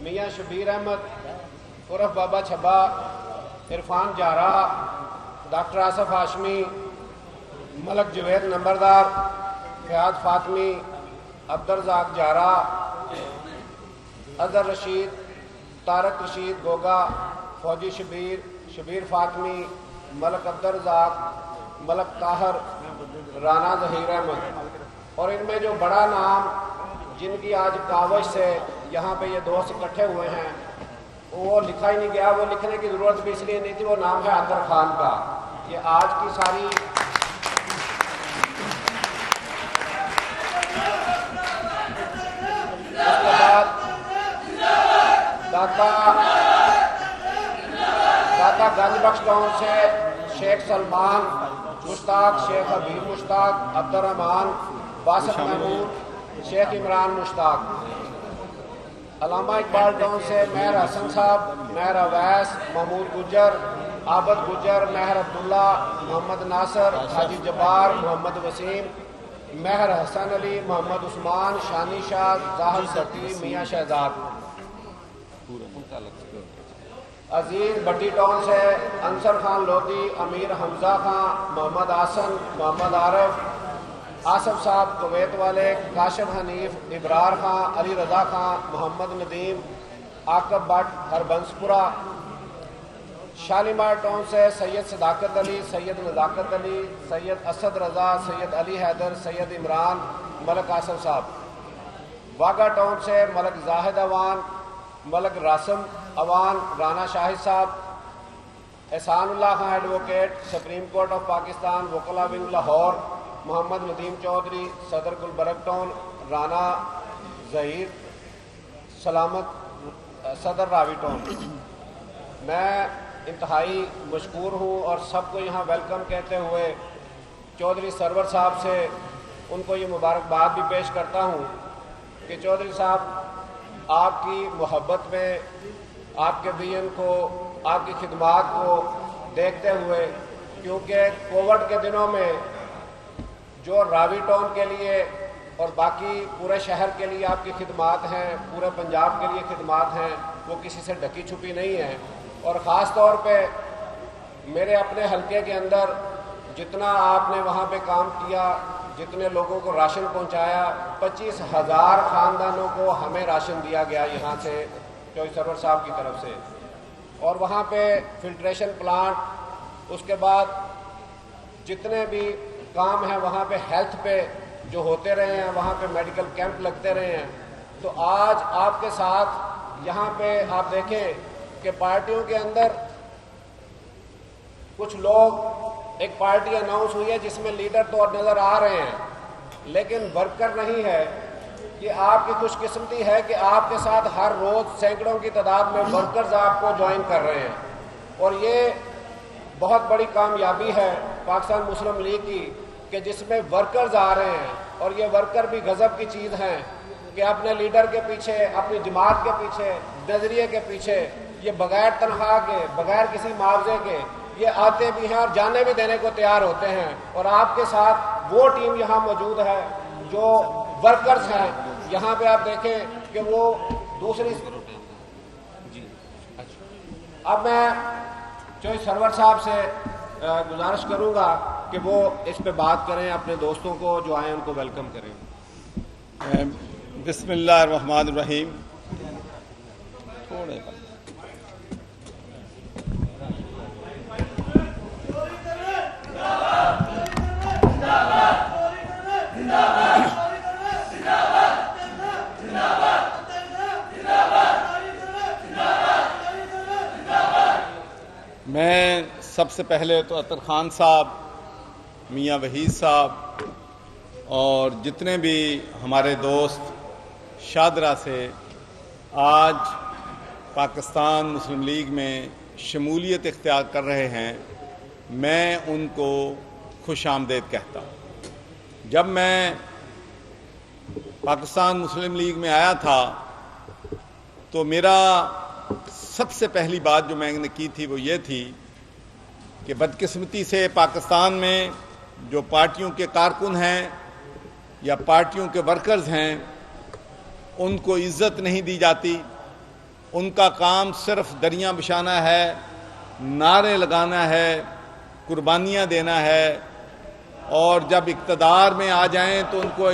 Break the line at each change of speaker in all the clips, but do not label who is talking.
میاں شبیر احمد عرف بابا چھبا، عرفان جارا، ڈاکٹر آصف ہاشمی، ملک جوید نمبردار، فیاض فاطمی، عبدالرزاق جارا، اظہر رشید، طارق رشید گوگا، فوجی شبیر فاطمی، ملک عبدالرزاق، ملک طاہر، رانا ظہیر احمد۔ اور ان میں جو بڑا نام جن کی آج کاوش سے یہاں پہ یہ دوست اکٹھے ہوئے ہیں وہ لکھا ہی نہیں گیا، وہ لکھنے کی ضرورت بھی اس لیے نہیں تھی، وہ نام ہے اطہر خان کا۔ یہ آج کی ساری اس کے بعد داتا گنج بخش ٹاؤن سے شیخ سلمان مشتاق، شیخ حبیب مشتاق، عبد الرحمان، باسط محمود، شیخ عمران مشتاق۔ علامہ اقبال ٹاؤن سے مہر حسن صاحب، مہر اویس، محمود گجر، عابد گجر، مہر عبداللہ، محمد ناصر، حاجی جبار، محمد وسیم، مہر حسن علی، محمد عثمان، شانی شاہ، ظاہر سٹی، میاں شہزاد۔ عزیز بٹی ٹاؤن سے انصر خان لودھی، امیر حمزہ خان، محمد حسن، محمد عارف، آصف صاحب کویت والے، کاشف حنیف، ابرار خان، علی رضا خان، محمد ندیم، عاقب بٹ، ہربنسپورہ۔ شالیمار ٹاؤن سے سید صداقت علی، سید نزاکت علی، سید اسد رضا، سید علی حیدر، سید عمران، ملک آصف صاحب۔ واگا ٹاؤن سے ملک زاہد اوان، ملک راسم Awan, Rana Shahid Sahab, Ehsan Ullah Khan advocate, supreme court of Pakistan, وکلا ونگ لاہور، محمد ندیم چودھری، صدر گلبرگ ٹاؤن، رانا ظہیر سلامت، صدر راوی ٹاؤن۔ میں انتہائی مشکور ہوں اور سب کو یہاں ویلکم کہتے ہوئے چودھری سرور صاحب سے ان کو یہ مبارکباد بھی پیش کرتا ہوں کہ چودھری صاحب آپ کی محبت میں، آپ کے ویژن کو، آپ کی خدمات کو دیکھتے ہوئے، کیونکہ کووڈ کے دنوں میں جو راوی ٹاؤن کے لیے اور باقی پورے شہر کے لیے آپ کی خدمات ہیں، پورے پنجاب کے لیے خدمات ہیں، وہ کسی سے ڈھکی چھپی نہیں ہیں۔ اور خاص طور پہ میرے اپنے حلقے کے اندر جتنا آپ نے وہاں پہ کام کیا، جتنے لوگوں کو راشن پہنچایا، 25,000 خاندانوں کو ہمیں راشن دیا گیا یہاں سے چودھری سرور صاحب کی طرف سے۔ اور وہاں پہ فلٹریشن پلانٹ، اس کے بعد جتنے بھی کام ہیں وہاں پہ ہیلتھ پہ جو ہوتے رہے ہیں، وہاں پہ میڈیکل کیمپ لگتے رہے ہیں۔ تو آج آپ کے ساتھ یہاں پہ آپ دیکھیں کہ پارٹیوں کے اندر کچھ لوگ، ایک پارٹی اناؤنس ہوئی ہے جس میں لیڈر تو نظر آ رہے ہیں لیکن ورکر نہیں ہے۔ یہ آپ کی خوش قسمتی ہے کہ آپ کے ساتھ ہر روز سینکڑوں کی تعداد میں ورکرز آپ کو جوائن کر رہے ہیں، اور یہ بہت بڑی کامیابی ہے پاکستان مسلم لیگ کی کہ جس میں ورکرز آ رہے ہیں۔ اور یہ ورکر بھی غضب کی چیز ہیں کہ اپنے لیڈر کے پیچھے، اپنی جماعت کے پیچھے، نظریے کے پیچھے، یہ بغیر تنخواہ کے، بغیر کسی معاوضے کے یہ آتے بھی ہیں اور جانے بھی دینے کو تیار ہوتے ہیں۔ اور آپ کے ساتھ وہ ٹیم یہاں موجود ہے جو ورکرز ہیں۔ یہاں پہ آپ دیکھیں کہ وہ دوسری، اب میں چودھری سرور صاحب سے گزارش کروں گا کہ وہ اس پہ بات کریں، اپنے دوستوں کو جو آئیں ان کو ویلکم کریں۔
بسم اللہ الرحمن الرحیم۔ میں سب سے پہلے تو اطہر خان صاحب، میاں وحید صاحب اور جتنے بھی ہمارے دوست شاہدرہ سے آج پاکستان مسلم لیگ میں شمولیت اختیار کر رہے ہیں، میں ان کو خوش آمدید کہتا ہوں۔ جب میں پاکستان مسلم لیگ میں آیا تھا تو میرا سب سے پہلی بات جو میں نے کی تھی وہ یہ تھی کہ بدقسمتی سے پاکستان میں جو پارٹیوں کے کارکن ہیں یا پارٹیوں کے ورکرز ہیں ان کو عزت نہیں دی جاتی، ان کا کام صرف دریاں بچھانا ہے، نعرے لگانا ہے، قربانیاں دینا ہے، اور جب اقتدار میں آ جائیں تو ان کو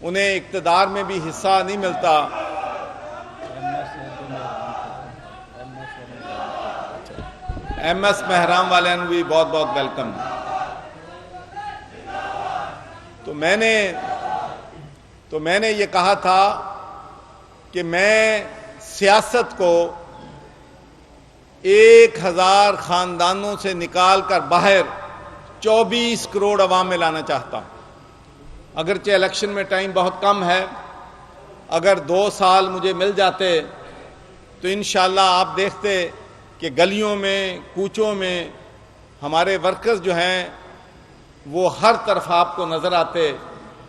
انہیں اقتدار میں بھی حصہ نہیں ملتا۔ ایم ایس مہرام والے بھی بہت بہت ویلکم۔ تو میں نے یہ کہا تھا کہ میں سیاست کو 1000 خاندانوں سے نکال کر باہر 24 کروڑ عوام میں لانا چاہتا ہوں۔ اگرچہ الیکشن میں ٹائم بہت کم ہے، اگر 2 سال مجھے مل جاتے تو انشاءاللہ آپ دیکھتے کہ گلیوں میں، کوچوں میں ہمارے ورکرز جو ہیں وہ ہر طرف آپ کو نظر آتے،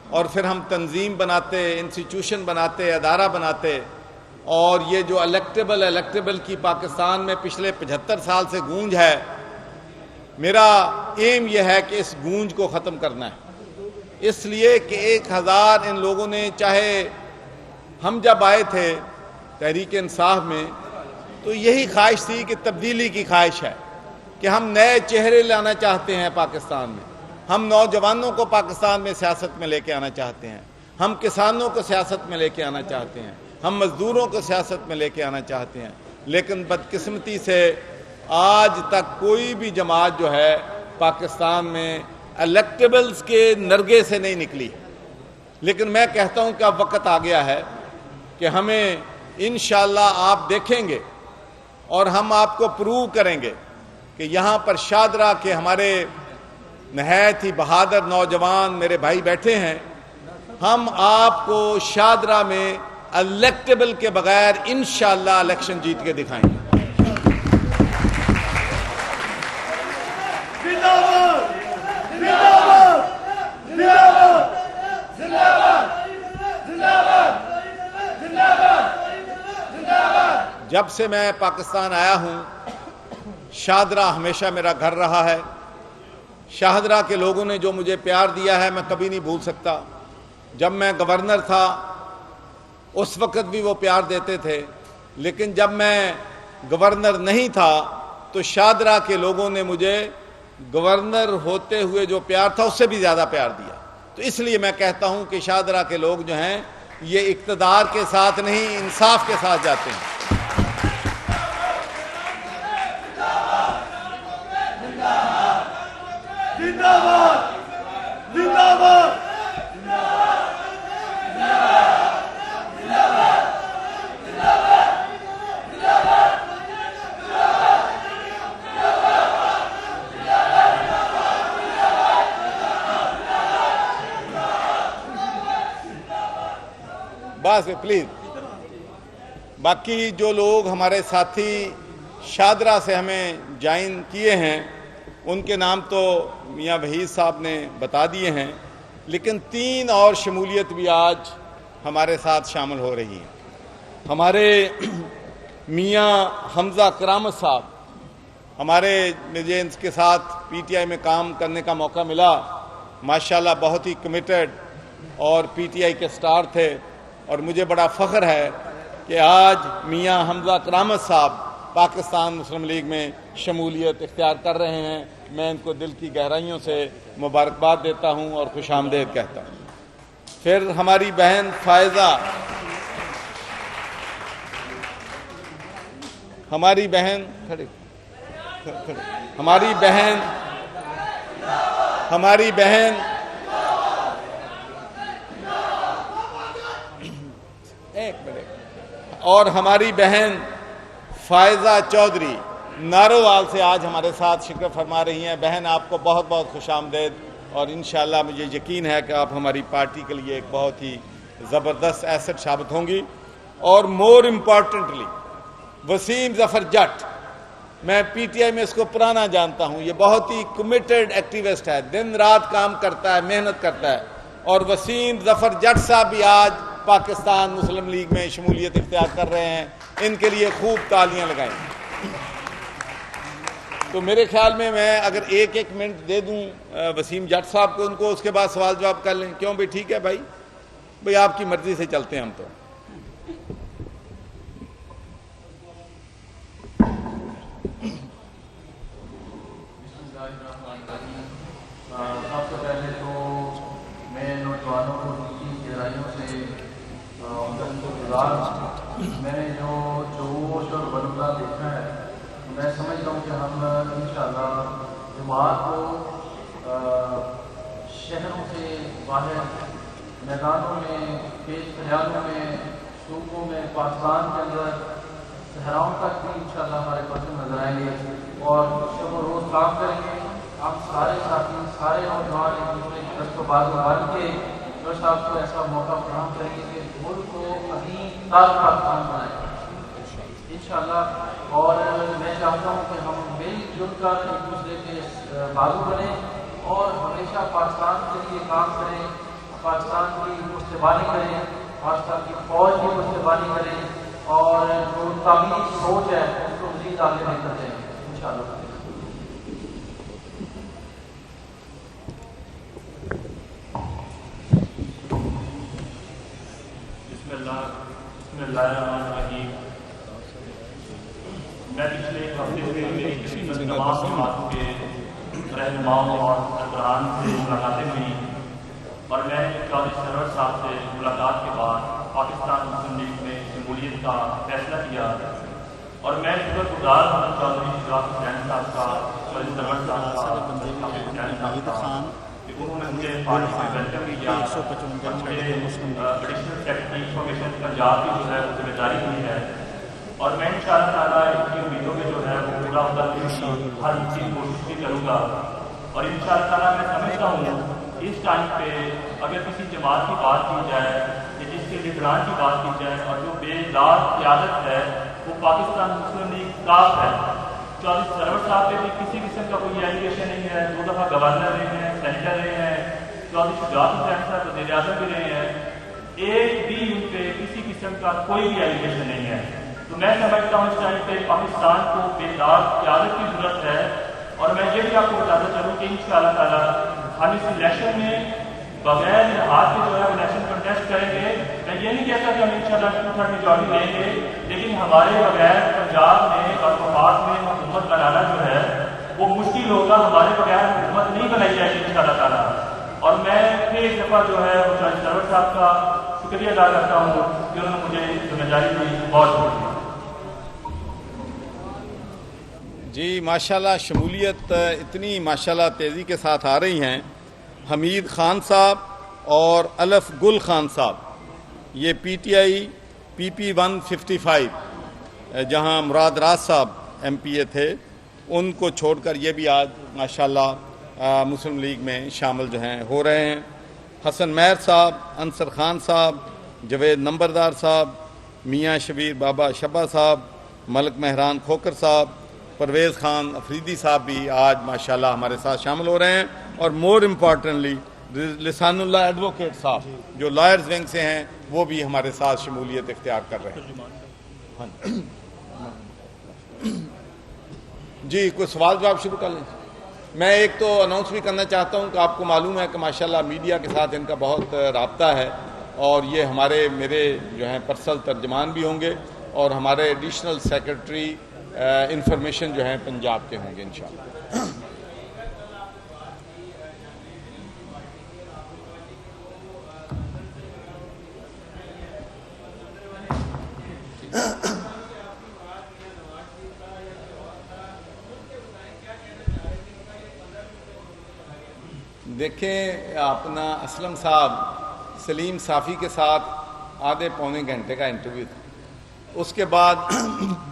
اور پھر ہم تنظیم بناتے، انسٹیٹیوشن بناتے، ادارہ بناتے، اور یہ جو الیکٹیبل کی پاکستان میں پچھلے 75 سال سے گونج ہے، میرا ایم یہ ہے کہ اس گونج کو ختم کرنا ہے۔ اس لیے کہ 1000 ان لوگوں نے، چاہے ہم جب آئے تھے تحریک انصاف میں تو یہی خواہش تھی کہ تبدیلی کی خواہش ہے کہ ہم نئے چہرے لانا چاہتے ہیں پاکستان میں، ہم نوجوانوں کو پاکستان میں سیاست میں لے کے آنا چاہتے ہیں، ہم کسانوں کو سیاست میں لے کے آنا چاہتے ہیں، ہم مزدوروں کو سیاست میں لے کے آنا چاہتے ہیں۔ لیکن بدقسمتی سے آج تک کوئی بھی جماعت جو ہے پاکستان میں الیکٹیبلز کے نرگے سے نہیں نکلی۔ لیکن میں کہتا ہوں کہ اب وقت آ گیا ہے کہ ہمیں انشاءاللہ آپ دیکھیں گے اور ہم آپ کو پروو کریں گے کہ یہاں پر شادرہ کے ہمارے نہایت ہی بہادر نوجوان میرے بھائی بیٹھے ہیں، ہم آپ کو شادرہ میں الیکٹیبل کے بغیر انشاءاللہ الیکشن جیت کے دکھائیں گے۔ جب سے میں پاکستان آیا ہوں، شاہدرہ ہمیشہ میرا گھر رہا ہے۔ شاہدرہ کے لوگوں نے جو مجھے پیار دیا ہے میں کبھی نہیں بھول سکتا۔ جب میں گورنر تھا اس وقت بھی وہ پیار دیتے تھے، لیکن جب میں گورنر نہیں تھا تو شاہدرہ کے لوگوں نے مجھے گورنر ہوتے ہوئے جو پیار تھا اس سے بھی زیادہ پیار دیا۔ تو اس لیے میں کہتا ہوں کہ شاہدرہ کے لوگ جو ہیں یہ اقتدار کے ساتھ نہیں، انصاف کے ساتھ جاتے ہیں۔ بس پلیز، باقی جو لوگ ہمارے ساتھی شاہدرہ سے ہمیں جوائن کیے ہیں ان کے نام تو میاں وحید صاحب نے بتا دیے ہیں، لیکن 3 اور شمولیت بھی آج ہمارے ساتھ شامل ہو رہی ہیں۔ ہمارے میاں حمزہ کرامت صاحب، مجھے ان کے ساتھ پی ٹی آئی میں کام کرنے کا موقع ملا، ماشاءاللہ بہت ہی کمیٹڈ اور پی ٹی آئی کے سٹار تھے، اور مجھے بڑا فخر ہے کہ آج میاں حمزہ کرامت صاحب پاکستان مسلم لیگ میں شمولیت اختیار کر رہے ہیں۔ میں ان کو دل کی گہرائیوں سے مبارکباد دیتا ہوں اور خوش آمدید کہتا ہوں۔ پھر ہماری بہن فائزہ، ہماری بہن اور ہماری بہن فائزہ چودھری نارووال سے آج ہمارے ساتھ شرکت فرما رہی ہیں۔ بہن آپ کو بہت بہت خوش آمدید، اور انشاءاللہ مجھے یقین ہے کہ آپ ہماری پارٹی کے لیے ایک بہت ہی زبردست ایسٹ ثابت ہوں گی۔ اور مور امپورٹنٹلی وسیم ظفر جٹ، میں پی ٹی آئی میں اس کو پرانا جانتا ہوں، یہ بہت ہی کمیٹڈ ایکٹیوسٹ ہے، دن رات کام کرتا ہے، محنت کرتا ہے، اور وسیم ظفر جٹ صاحب بھی آج پاکستان مسلم لیگ میں شمولیت اختیار کر رہے ہیں۔ ان کے لیے خوب تالیاں لگائیں۔ تو میرے خیال میں اگر ایک منٹ دے دوں وسیم جٹ صاحب کو، ان کو اس کے بعد سوال جواب کر لیں، کیوں بھائی؟ ٹھیک ہے بھائی آپ کی مرضی سے چلتے ہیں ہم تو۔
بعد میں نے جو جوش اور ولولہ دیکھا ہے میں سمجھ رہا ہوں کہ ہم انشاءاللہ جماعت کو شہروں سے باہر میدانوں میں کھیت کھلیانوں میں صوبوں میں پاکستان کے اندر صحراؤں تک بھی انشاءاللہ ہمارے پاس نظر آئیں گے اور شب و روز کام کریں گے. ہم سارے ساتھی سارے نوجوان ایک دوسرے کی دست و بازو بن کے جو صاحب کو ایسا موقع فراہم کریں گے کہ ملک کو ابھی تاج پاکستان بنائیں انشاءاللہ. اور میں چاہتا ہوں کہ ہم مل جل کر ایک دوسرے کے بازو بنیں اور ہمیشہ پاکستان کے لیے کام کریں, پاکستان کی پشتیبانی کریں, پاکستان کی فوج کی پشتیبانی کریں اور جو تعمیری سوچ ہے اس کو مزید آگے لے کر جائیں انشاءاللہ.
بسم اللہ الرحمن الرحیم. میں پچھلے ایک ہفتے سے میری تمام جماعتوں کے رہنماؤں اور سربراہان سے ملاقاتیں ہوئی اور میں چودھری سرور صاحب سے ملاقات کے بعد پاکستان مسلم لیگ میں شمولیت کا فیصلہ کیا اور میں شکر گزار ہوں چودھری شجاعت حسین صاحب کا, چودھری سرور صاحب کا, حسین صاحب کا کہ انہوں نے مجھے پارٹی سے ویلکم کیا اور مجھے ایڈیشنل سیکرٹری انفارمیشن پنجاب کی جو ہے وہ ذمہ داری ہوئی ہے اور میں ان شاء اللہ تعالیٰ ان کی امیدوں میں جو ہے وہ پورا اترنے کی ہر چیز کوشش بھی کروں گا. اور ان شاء اللہ تعالیٰ میں سمجھتا ہوں اس ٹائم پہ اگر کسی جماعت کی بات کی جائے یا جس کے لیڈران کی بات کی جائے اور جو بے دار قیادت ہے وہ پاکستان مسلم لیگ کاف ہے. چودھری سرور صاحب پہ بھی کسی قسم کا کوئی ایلیگیشن نہیں ہے, 2 دفعہ گورنر رہے ہیں, سینیٹر رہے ہیں, چودھری شجاعت حسین صاحب وزیر اعظم بھی رہے ہیں, ایک بھی ان پہ کسی قسم کا کوئی بھی ایلیگیشن نہیں ہے. تو میں سمجھتا ہوں اس ٹائم پہ پاکستان کو بیدار قیادت کی ضرورت ہے اور میں یہ بھی آپ کو بتاتا چلوں کہ انشاءاللہ تعالیٰ ہم اس الیکشن میں بغیر ہاتھ کے جو ہے الیکشن کنٹیسٹ کریں گے. میں یہ نہیں کہتا کہ ہم انشاءاللہ 2/3 میجورٹی لیں گے, لیکن ہمارے بغیر پنجاب میں اور وفاق میں حکومت بنانا جو ہے وہ مشکل ہوگا. ہمارے بغیر حکومت نہیں بنائی جائے گی انشاءاللہ تعالیٰ. اور میں پھر ایک دفعہ جو ہے وہ چودھری سرور صاحب کا شکریہ ادا کرتا ہوں کہ انہوں نے مجھے ذمہ داری دی. بہت شکریہ.
جی ماشاءاللہ شمولیت اتنی ماشاءاللہ تیزی کے ساتھ آ رہی ہیں. حمید خان صاحب اور الف گل خان صاحب, یہ پی ٹی آئی PP 155 جہاں مراد راز صاحب MPA تھے ان کو چھوڑ کر یہ بھی آج ماشاءاللہ مسلم لیگ میں شامل جو ہیں ہو رہے ہیں. حسن مہر صاحب, انصر خان صاحب, جوید نمبردار صاحب, میاں شبیر بابا شبہ صاحب, ملک مہران کھوکر صاحب, پرویز خان افریدی صاحب بھی آج ماشاءاللہ ہمارے ساتھ شامل ہو رہے ہیں. اور مور امپورٹنٹلی لسان اللہ ایڈوکیٹ صاحب جو لائرز ونگ سے ہیں وہ بھی ہمارے ساتھ شمولیت اختیار کر رہے ہیں. جی کوئی سوال جواب شروع کر لیں. میں ایک تو اناؤنس بھی کرنا چاہتا ہوں کہ آپ کو معلوم ہے کہ ماشاءاللہ میڈیا کے ساتھ ان کا بہت رابطہ ہے اور یہ میرے جو ہیں پرسنل ترجمان بھی ہوں گے اور ہمارے ایڈیشنل سیکرٹری انفارمیشن جو ہیں پنجاب کے ہوں گے انشاءاللہ. دیکھیں اپنا اسلم صاحب سلیم صافی کے ساتھ آدھے پونے گھنٹے کا انٹرویو تھا, اس کے بعد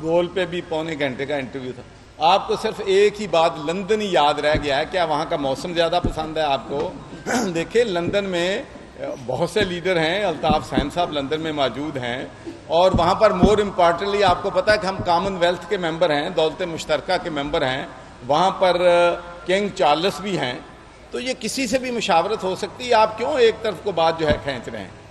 گول پہ بھی پونے گھنٹے کا انٹرویو تھا. آپ کو صرف ایک ہی بات لندن ہی یاد رہ گیا ہے, کیا وہاں کا موسم زیادہ پسند ہے آپ کو؟ دیکھیں لندن میں بہت سے لیڈر ہیں, الطاف حسین صاحب لندن میں موجود ہیں اور وہاں پر مور امپارٹنٹلی آپ کو پتہ ہے کہ ہم کامن ویلتھ کے ممبر ہیں, دولت مشترکہ کے ممبر ہیں, وہاں پر کنگ چارلس بھی ہیں. تو یہ کسی سے بھی مشاورت ہو سکتی ہے, آپ کیوں ایک طرف کو بات جو ہے کھینچ رہے ہیں؟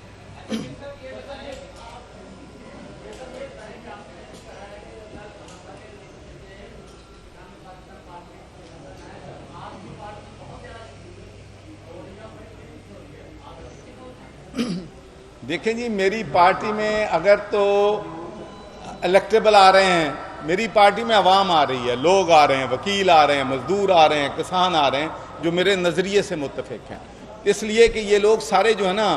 دیکھیں جی میری پارٹی میں اگر تو الیکٹیبل آ رہے ہیں, میری پارٹی میں عوام آ رہی ہے, لوگ آ رہے ہیں, وکیل آ رہے ہیں, مزدور آ رہے ہیں, کسان آ رہے ہیں جو میرے نظریے سے متفق ہیں. اس لیے کہ یہ لوگ سارے جو ہے نا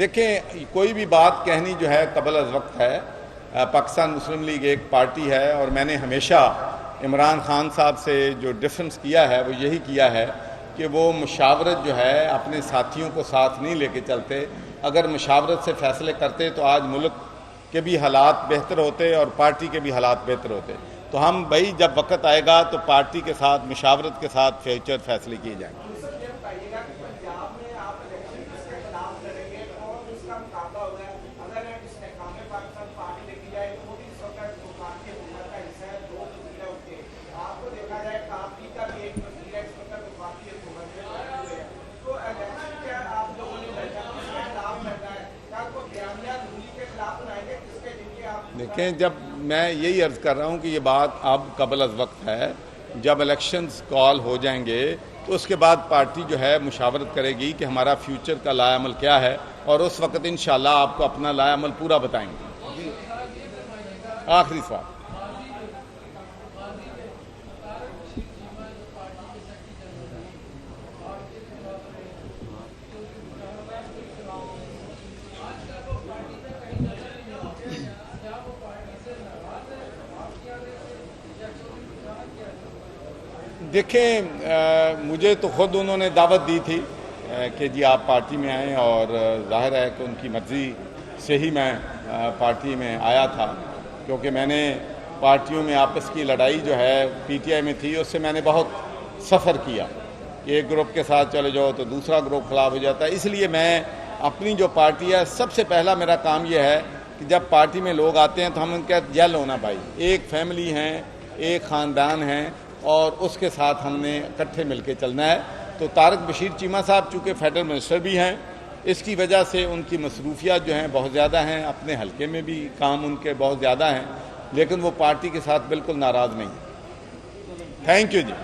دیکھیں کوئی بھی بات کہنی جو ہے قبل از وقت ہے. پاکستان مسلم لیگ ایک پارٹی ہے اور میں نے ہمیشہ عمران خان صاحب سے جو ڈفرنس کیا ہے وہ یہی کیا ہے کہ وہ مشاورت جو ہے اپنے ساتھیوں کو ساتھ نہیں لے کے چلتے. اگر مشاورت سے فیصلے کرتے تو آج ملک کے بھی حالات بہتر ہوتے اور پارٹی کے بھی حالات بہتر ہوتے. تو ہم بھائی جب وقت آئے گا تو پارٹی کے ساتھ مشاورت کے ساتھ فیوچر فیصلے کیے جائیں گے. دیکھیں جب میں یہی عرض کر رہا ہوں کہ یہ بات اب قبل از وقت ہے. جب الیکشنز کال ہو جائیں گے تو اس کے بعد پارٹی جو ہے مشاورت کرے گی کہ ہمارا فیوچر کا لائے عمل کیا ہے اور اس وقت انشاءاللہ آپ کو اپنا لائے عمل پورا بتائیں گے. آخری سوال. دیکھیں مجھے تو خود انہوں نے دعوت دی تھی کہ جی آپ پارٹی میں آئیں اور ظاہر ہے کہ ان کی مرضی سے ہی میں پارٹی میں آیا تھا کیونکہ میں نے پارٹیوں میں آپس کی لڑائی جو ہے پی ٹی آئی میں تھی اس سے میں نے بہت سفر کیا. ایک گروپ کے ساتھ چلے جاؤ تو دوسرا گروپ خلاف ہو جاتا ہے. اس لیے میں اپنی جو پارٹی ہے سب سے پہلا میرا کام یہ ہے کہ جب پارٹی میں لوگ آتے ہیں تو ہم ان کے جل ہونا بھائی ایک فیملی ہیں ایک خاندان ہیں اور اس کے ساتھ ہم نے اکٹھے مل کے چلنا ہے. تو طارق بشیر چیمہ صاحب چونکہ فیڈرل منسٹر بھی ہیں اس کی وجہ سے ان کی مصروفیات جو ہیں بہت زیادہ ہیں. اپنے حلقے میں بھی کام ان کے بہت زیادہ ہیں لیکن وہ پارٹی کے ساتھ بالکل ناراض نہیں. Thank you G.